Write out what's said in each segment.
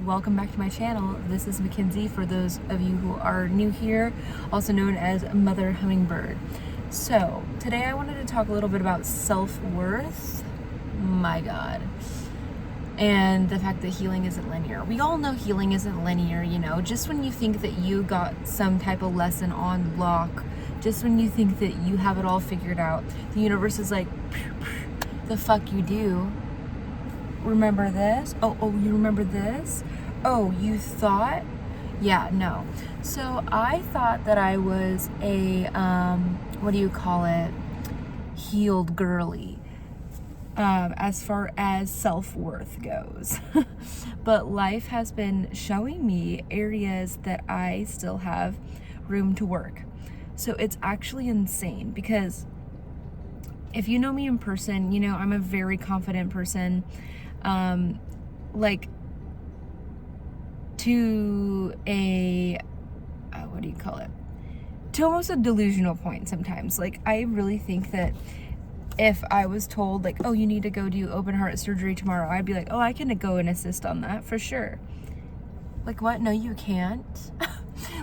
welcome back to my channel. This is Mackenzie for those of you who are new here, also known as Mother Hummingbird. So today I wanted to talk a little bit about self-worth, my God, and the fact that healing isn't linear. We all know healing isn't linear, you know, just when you think that you got some type of lesson on lock, just when you think that you have it all figured out, the universe is like, the fuck you do. Remember this? Oh, you remember this? Oh, you thought? Yeah, no. So I thought that I was a, what do you call it? Healed girly, as far as self-worth goes. But life has been showing me areas that I still have room to work. So it's actually insane because if you know me in person, you know I'm a very confident person. Like to a, what do you call it? To almost a delusional point sometimes. Like I really think that if I was told like, oh, you need to go do open heart surgery tomorrow, I'd be like, oh, I can go and assist on that for sure. Like what? No, you can't.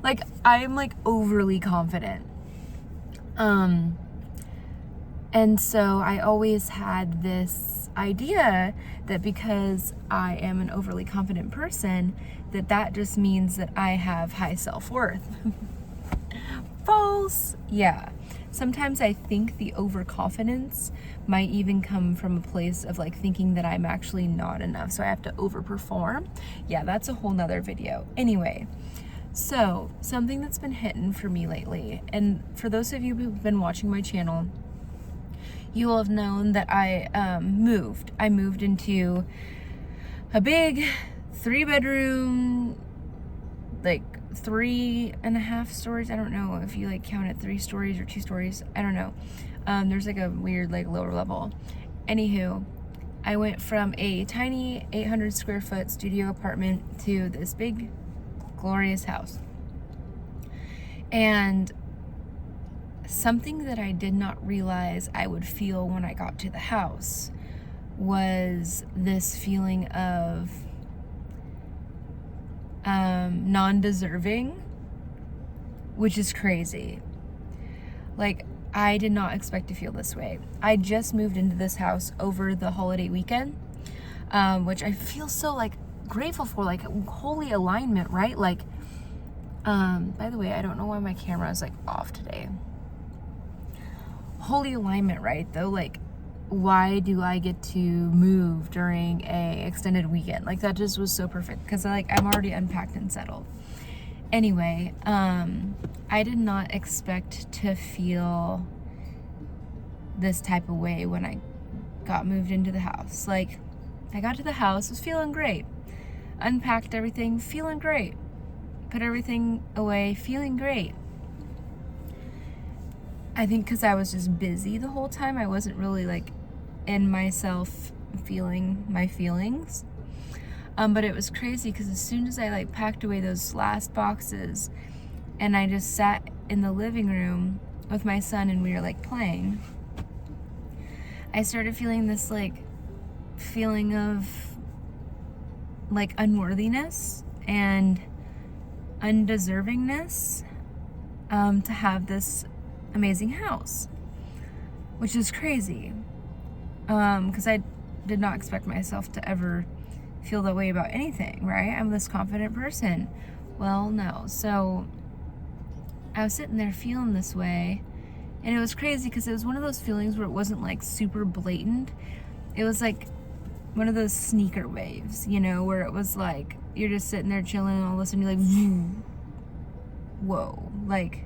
Like I'm like overly confident. And so I always had this idea that because I am an overly confident person, that just means that I have high self-worth. False. Yeah. Sometimes I think the overconfidence might even come from a place of like thinking that I'm actually not enough, so I have to overperform. Yeah, that's a whole nother video. Anyway, so something that's been hitting for me lately, and for those of you who've been watching my channel, you will have known that I moved. I moved into a big 3-bedroom, like 3.5 stories. I don't know if you like count it 3 stories or 2 stories. I don't know. There's like a weird like lower level. Anywho, I went from a tiny 800 square foot studio apartment to this big, glorious house. And something that I did not realize I would feel when I got to the house was this feeling of non-deserving, which is crazy. Like, I did not expect to feel this way. I just moved into this house over the holiday weekend, which I feel so like grateful for, like holy alignment, right? Like, by the way, I don't know why my camera is like off today. Holy alignment, right? Though, like, why do I get to move during a extended weekend? Like, that just was so perfect because I'm already unpacked and settled. Anyway, I did not expect to feel this type of way when I got moved into the house. Like, I got to the house, was feeling great. Unpacked everything, feeling great. Put everything away, feeling great. I think because I was just busy the whole time, I wasn't really like in myself feeling my feelings. But it was crazy because as soon as I like packed away those last boxes and I just sat in the living room with my son and we were like playing, I started feeling this like feeling of like unworthiness and undeservingness to have this amazing house, which is crazy, because I did not expect myself to ever feel that way about anything, right? I'm this confident person. Well, no. So I was sitting there feeling this way, and it was crazy because it was one of those feelings where it wasn't like super blatant. It was like one of those sneaker waves, you know, where it was like you're just sitting there chilling and all of a sudden you're like, whoa, like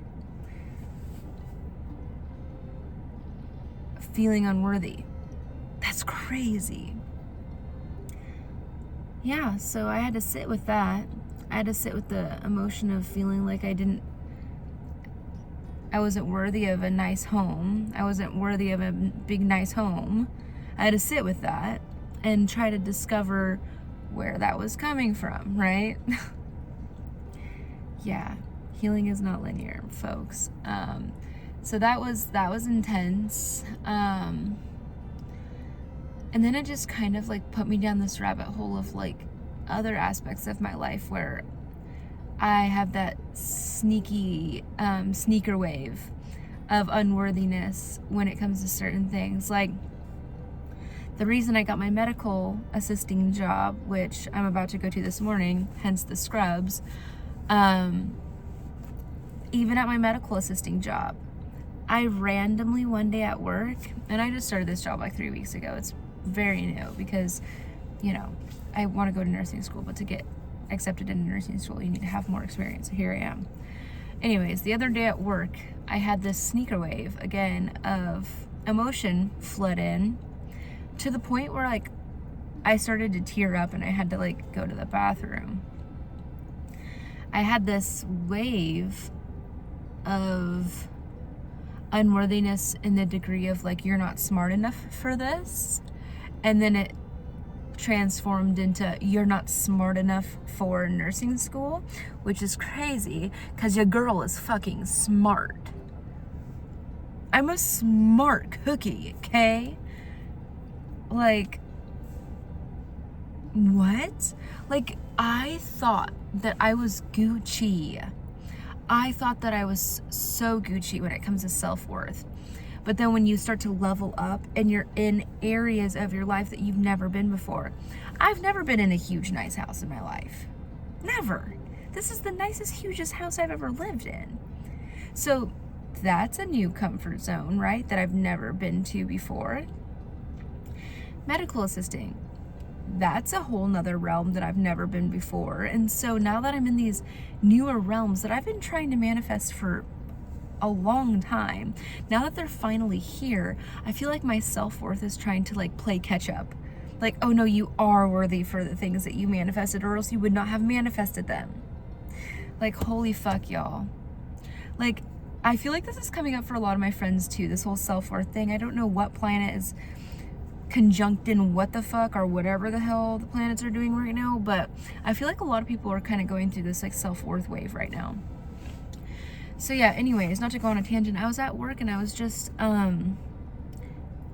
feeling unworthy. That's crazy. Yeah, so I had to sit with that. I had to sit with the emotion of feeling like I wasn't worthy of a nice home. I wasn't worthy of a big, nice home. I had to sit with that and try to discover where that was coming from, right? Yeah, healing is not linear, folks. So that was intense. And then it just kind of like put me down this rabbit hole of like other aspects of my life where I have that sneaky sneaker wave of unworthiness when it comes to certain things. Like, the reason I got my medical assisting job, which I'm about to go to this morning, hence the scrubs, even at my medical assisting job, I randomly one day at work, and I just started this job like 3 weeks ago. It's very new because, you know, I want to go to nursing school, but to get accepted into nursing school, you need to have more experience. So here I am. Anyways, the other day at work, I had this sneaker wave again of emotion flood in, to the point where like I started to tear up and I had to like go to the bathroom. I had this wave of unworthiness in the degree of like, you're not smart enough for this, and then it transformed into, you're not smart enough for nursing school, which is crazy because your girl is fucking smart. I'm a smart cookie, okay? Like, what? Like, I thought that I was Gucci. I thought that I was so Gucci when it comes to self-worth. But then when you start to level up and you're in areas of your life that you've never been before. I've never been in a huge, nice house in my life. Never. This is the nicest, hugest house I've ever lived in. So that's a new comfort zone, right? That I've never been to before. Medical assisting, that's a whole nother realm that I've never been before. And so now that I'm in these newer realms that I've been trying to manifest for a long time, now that they're finally here, I feel like my self-worth is trying to like play catch up. Like, oh no, you are worthy for the things that you manifested, or else you would not have manifested them. Like, holy fuck, y'all. Like, I feel like this is coming up for a lot of my friends too, this whole self-worth thing. I don't know what planet is conjunct in what the fuck or whatever the hell the planets are doing right now, but I feel like a lot of people are kind of going through this like self-worth wave right now. So yeah, anyways, not to go on a tangent, I was at work and I was just on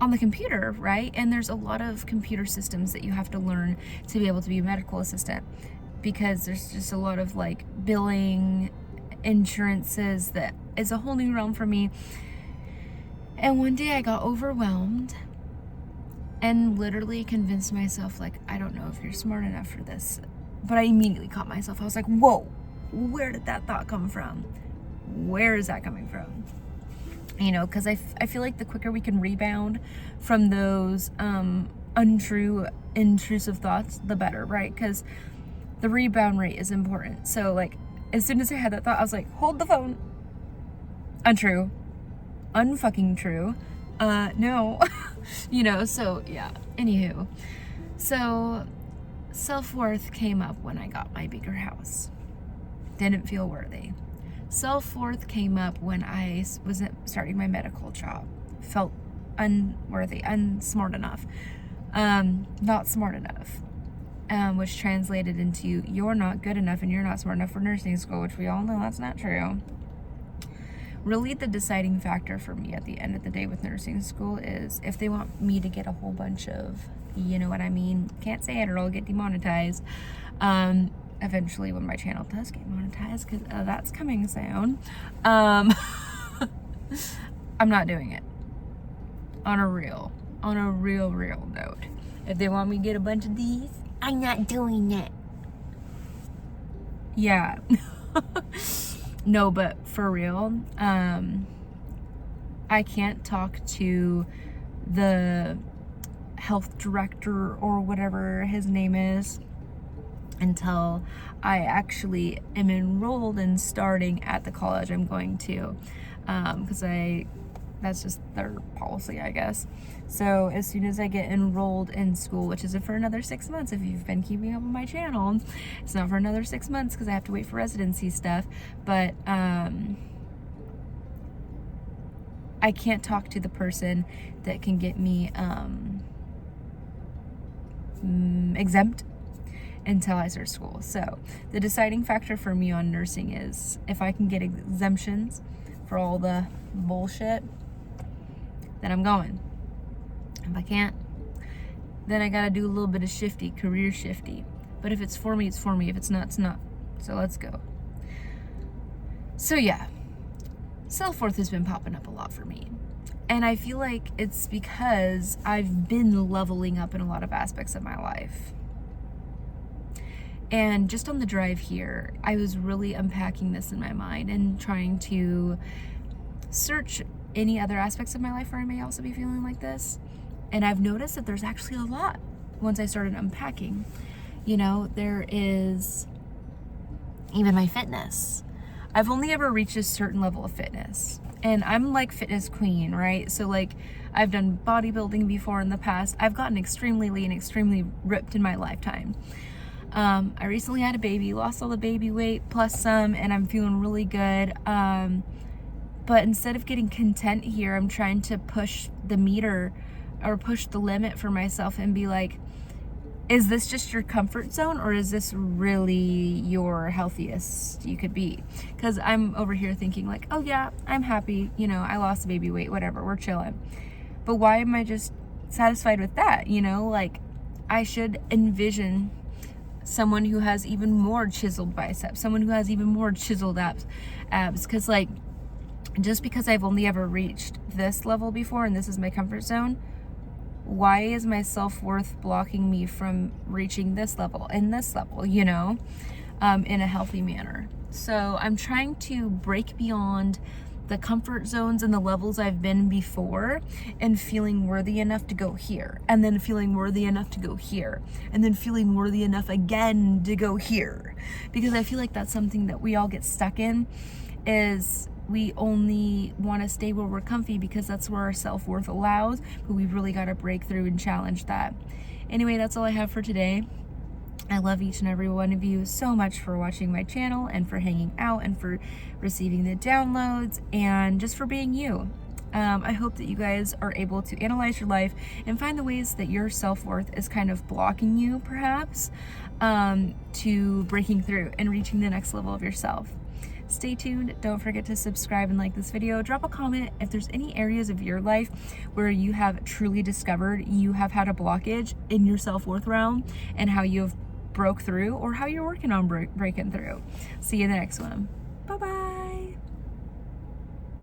the computer, right? And there's a lot of computer systems that you have to learn to be able to be a medical assistant, because there's just a lot of like billing, insurances, that is a whole new realm for me. And one day I got overwhelmed and literally convinced myself, like, I don't know if you're smart enough for this. But I immediately caught myself. I was like, whoa, where did that thought come from? Where is that coming from? You know, because I feel like the quicker we can rebound from those untrue, intrusive thoughts, the better, right? Because the rebound rate is important. So, like, as soon as I had that thought, I was like, hold the phone. Untrue. Unfucking true. No. You know, so yeah. Anywho. So, self-worth came up when I got my bigger house. Didn't feel worthy. Self-worth came up when I was starting my medical job. Felt unworthy, unsmart enough. Not smart enough. Which translated into, you're not good enough and you're not smart enough for nursing school, which we all know that's not true. Really, the deciding factor for me at the end of the day with nursing school is if they want me to get a whole bunch of, you know what I mean, can't say it or I'll get demonetized. Eventually when my channel does get monetized, because that's coming soon. I'm not doing it. On a real note. If they want me to get a bunch of these, I'm not doing it. Yeah. No, but for real, I can't talk to the health director or whatever his name is until I actually am enrolled and starting at the college I'm going to, because that's just their policy, I guess. So as soon as I get enrolled in school, which isn't for another 6 months, if you've been keeping up with my channel, it's not for another 6 months because I have to wait for residency stuff, but I can't talk to the person that can get me exempt until I start school. So the deciding factor for me on nursing is if I can get exemptions for all the bullshit, then I'm going. If I can't, then I gotta do a little bit of career shifty. But if it's for me, it's for me. If it's not, it's not. So let's go. So yeah, self-worth has been popping up a lot for me. And I feel like it's because I've been leveling up in a lot of aspects of my life. And just on the drive here, I was really unpacking this in my mind and trying to search any other aspects of my life where I may also be feeling like this. And I've noticed that there's actually a lot once I started unpacking. You know, there is even my fitness. I've only ever reached a certain level of fitness. And I'm like fitness queen, right? So like I've done bodybuilding before in the past. I've gotten extremely lean, extremely ripped in my lifetime. I recently had a baby, lost all the baby weight plus some, and I'm feeling really good. But instead of getting content here, I'm trying to push the meter or push the limit for myself and be like, is this just your comfort zone, or is this really your healthiest you could be? Because I'm over here thinking like, oh yeah, I'm happy, you know, I lost the baby weight, whatever, we're chilling. But why am I just satisfied with that? You know, like I should envision someone who has even more chiseled biceps, someone who has even more chiseled abs. Because like, just because I've only ever reached this level before and this is my comfort zone, why is my self-worth blocking me from reaching this level and this level, you know, in a healthy manner? So I'm trying to break beyond the comfort zones and the levels I've been before and feeling worthy enough to go here, and then feeling worthy enough to go here, and then feeling worthy enough again to go here. Because I feel like that's something that we all get stuck in, is we only want to stay where we're comfy because that's where our self-worth allows, but we've really got to break through and challenge that. Anyway, that's all I have for today. I love each and every one of you so much for watching my channel and for hanging out and for receiving the downloads and just for being you. I hope that you guys are able to analyze your life and find the ways that your self-worth is kind of blocking you, perhaps, to breaking through and reaching the next level of yourself. Stay tuned. Don't forget to subscribe and like this video. Drop a comment if there's any areas of your life where you have truly discovered you have had a blockage in your self-worth realm and how you have broke through or how you're working on breaking through. See you in the next one. Bye-bye.